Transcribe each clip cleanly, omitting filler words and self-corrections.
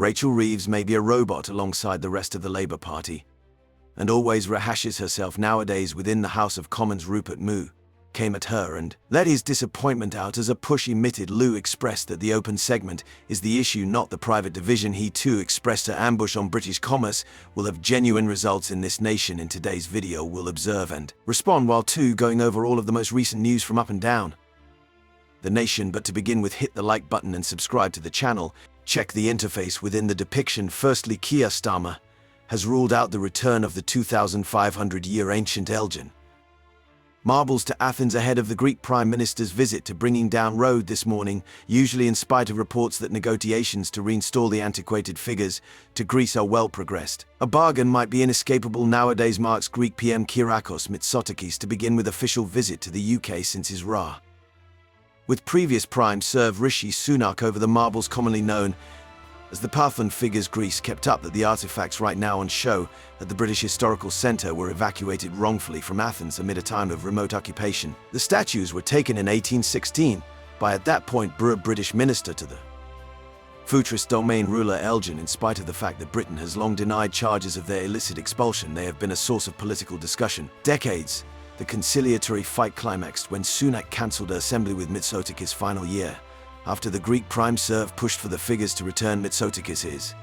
Rachel Reeves may be a robot alongside the rest of the Labour Party, and always rehashes herself nowadays within the House of Commons. Rupert Moo came at her and let his disappointment out as a push emitted. Lou expressed that the open segment is the issue, not the private division. He too expressed her ambush on British commerce will have genuine results in this nation. In today's video we'll observe and respond while too going over all of the most recent news from up and down the nation. But to begin with, hit the like button and subscribe to the channel. Check the interface within the depiction. Firstly, Keir Starmer has ruled out the return of the 2,500-year ancient Elgin marbles to Athens ahead of the Greek Prime Minister's visit to Bringing Down Road this morning, usually in spite of reports that negotiations to reinstall the antiquated figures to Greece are well progressed. A bargain might be inescapable nowadays. Marks Greek PM Kyriakos Mitsotakis to begin with official visit to the UK since his Ra with previous Prime Serve Rishi Sunak over the marbles commonly known as the Parthenon figures. Greece kept up that the artifacts right now on show at the British Historical Centre were evacuated wrongfully from Athens amid a time of remote occupation. The statues were taken in 1816 by at that point British minister to the Futris domain ruler Elgin. In spite of the fact that Britain has long denied charges of their illicit expulsion, they have been a source of political discussion. Decades, the conciliatory fight climaxed when Sunak cancelled her assembly with Mitsotakis' final year, after the Greek Prime Serve pushed for the figures to return. Mitsotakis is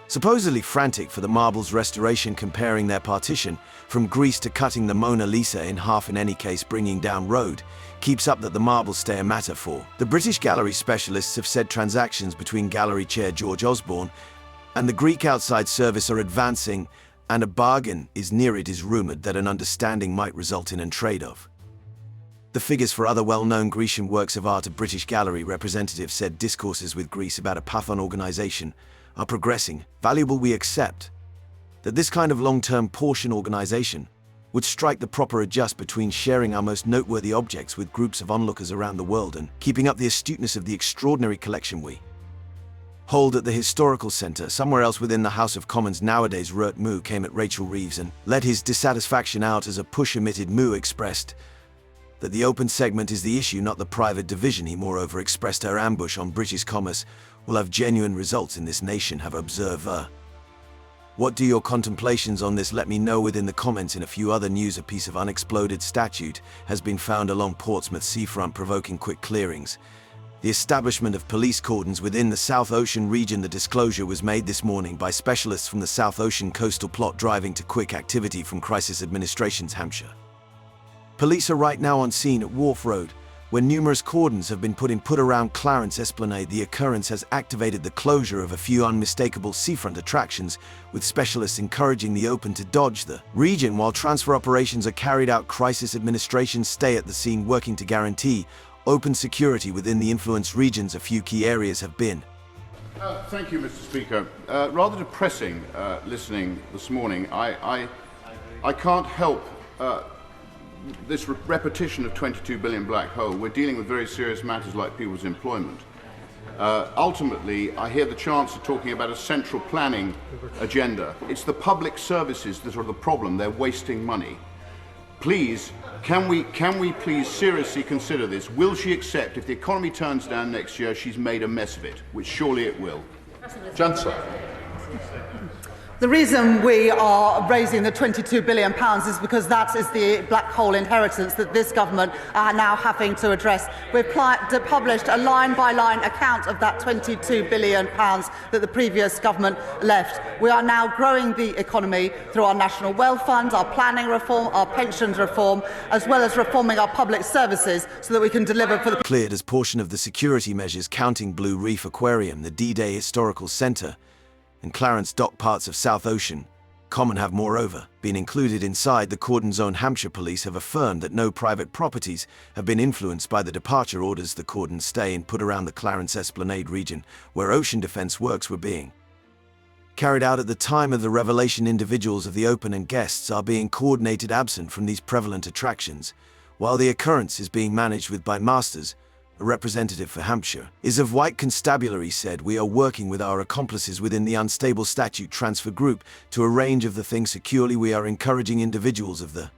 supposedly frantic for the marbles restoration, comparing their partition from Greece to cutting the Mona Lisa in half. In any case, Bringing Down Road keeps up that the marbles stay a matter for the British gallery. Specialists have said transactions between gallery chair George Osborne and the Greek outside service are advancing, and a bargain is near. It is rumoured that an understanding might result in a trade of the figures for other well-known Grecian works of art. A British gallery representative said discourses with Greece about a Parthenon organisation are progressing. Valuable. We accept that this kind of long-term portion organisation would strike the proper adjust between sharing our most noteworthy objects with groups of onlookers around the world and keeping up the astuteness of the extraordinary collection we hold at the Historical Centre somewhere else within the House of Commons. Nowadays, Rupert Moo came at Rachel Reeves and let his dissatisfaction out as a push emitted. Moo expressed that the open segment is the issue, not the private division. He moreover expressed her ambush on British commerce will have genuine results in this nation. Have observed what do your contemplations on this? Let me know within the comments. In a few other news, a piece of unexploded statue has been found along Portsmouth seafront, provoking quick clearings. The establishment of police cordons within the South Ocean region. The disclosure was made this morning by specialists from the South Ocean Coastal Plot driving to quick activity from Crisis Administration's Hampshire. Police are right now on scene at Wharf Road, where numerous cordons have been put around Clarence Esplanade. The occurrence has activated the closure of a few unmistakable seafront attractions, with specialists encouraging the open to dodge the region while transfer operations are carried out. Crisis Administration stay at the scene, working to guarantee open security within the influenced regions. A few key areas have been Thank you, Mr. Speaker. Rather depressing listening this morning. I can't help this repetition of 22 billion black hole. We're dealing with very serious matters like people's employment. Ultimately, I hear the Chancellor talking about a central planning agenda. It's the public services that are the problem. They're wasting money. Please, can we please seriously consider this? Will she accept if the economy turns down next year, she's made a mess of it, which surely it will? Chancellor. The reason we are raising the £22 billion is because that is the black hole inheritance that this government are now having to address. We've published a line-by-line account of that £22 billion that the previous government left. We are now growing the economy through our National Wealth Fund, our planning reform, our pensions reform, as well as reforming our public services so that we can deliver for the... Cleared as portion of the security measures counting Blue Reef Aquarium, the D-Day Historical Centre, and Clarence Dock. Parts of South Ocean Common have moreover been included inside the cordon zone. Hampshire Police have affirmed that no private properties have been influenced by the departure orders. The cordons stay and put around the Clarence Esplanade region, where ocean defence works were being carried out at the time of the revelation. Individuals of the open and guests are being coordinated absent from these prevalent attractions, while the occurrence is being managed with by masters. A representative for Hampshire is of White Constabulary said, "We are working with our accomplices within the Unstable Statute Transfer Group to arrange of the thing securely. We are encouraging individuals of the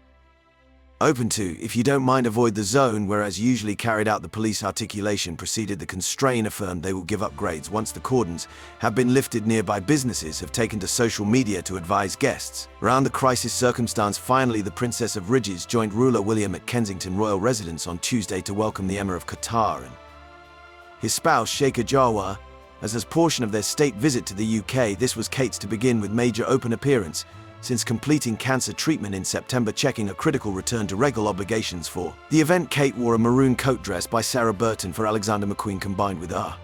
Open to, if you don't mind, avoid the zone, whereas usually carried out the police articulation preceded the constrain, affirmed they will give upgrades once the cordons have been lifted. Nearby businesses have taken to social media to advise guests. Around the crisis circumstance, finally the Princess of Reeves joined ruler William at Kensington royal residence on Tuesday to welcome the Emir of Qatar and his spouse Sheikh Jawar as portion of their state visit to the UK. This was Kate's to begin with major open appearance since completing cancer treatment in September, checking a critical return to regal obligations for the event. Kate wore a maroon coat dress by Sarah Burton for Alexander McQueen combined with a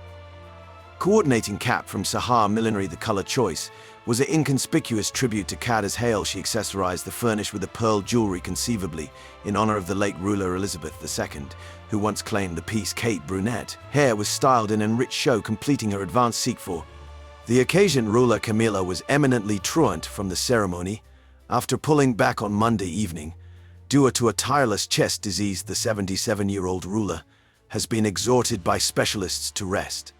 coordinating cap from Sahar Millinery. The colour choice was an inconspicuous tribute to Cada's Hale. She accessorized the furnish with a pearl jewelry, conceivably in honor of the late ruler Elizabeth II, who once claimed the piece. Kate brunette hair was styled in an rich show, completing her advanced seek for the occasion. Ruler Camilla was eminently truant from the ceremony after pulling back on Monday evening due to a tireless chest disease. The 77-year-old ruler has been exhorted by specialists to rest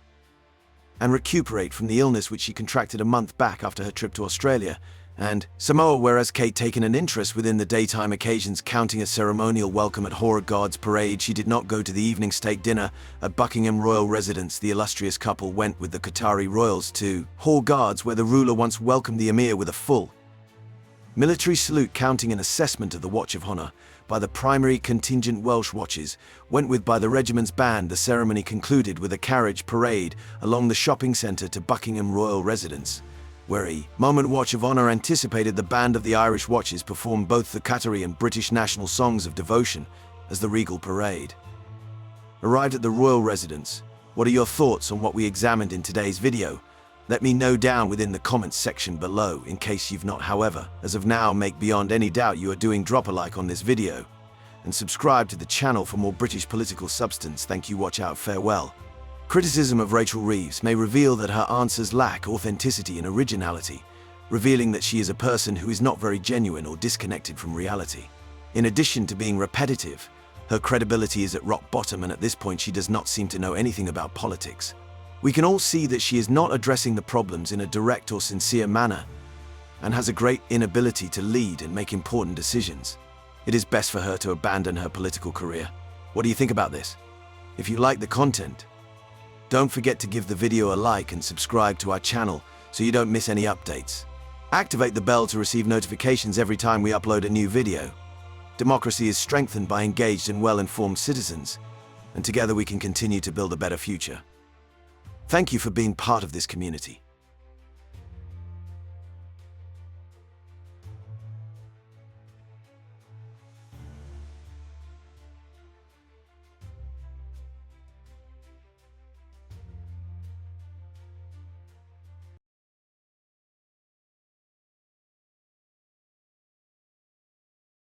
and recuperate from the illness which she contracted a month back after her trip to Australia and Samoa, whereas Kate taken an interest within the daytime occasions, counting a ceremonial welcome at Hora Guards Parade. She did not go to the evening state dinner at Buckingham Royal Residence. The illustrious couple went with the Qatari royals to Hora Guards, where the ruler once welcomed the emir with a full military salute, counting an assessment of the Watch of Honour by the primary contingent Welsh watches, went with by the regiment's band. The ceremony concluded with a carriage parade along the shopping centre to Buckingham Royal Residence, where a moment Watch of Honour anticipated the band of the Irish Watches perform both the Qatari and British national songs of devotion as the regal parade arrived at the royal residence. What are your thoughts on what we examined in today's video? Let me know down within the comments section below. In case you've not, however, as of now, make beyond any doubt you are doing, drop a like on this video and subscribe to the channel for more British political substance. Thank you, watch out, farewell. Criticism of Rachel Reeves may reveal that her answers lack authenticity and originality, revealing that she is a person who is not very genuine or disconnected from reality. In addition to being repetitive, her credibility is at rock bottom, and at this point she does not seem to know anything about politics. We can all see that she is not addressing the problems in a direct or sincere manner and has a great inability to lead and make important decisions. It is best for her to abandon her political career. What do you think about this? If you like the content, don't forget to give the video a like and subscribe to our channel so you don't miss any updates. Activate the bell to receive notifications every time we upload a new video. Democracy is strengthened by engaged and well-informed citizens, and together we can continue to build a better future. Thank you for being part of this community.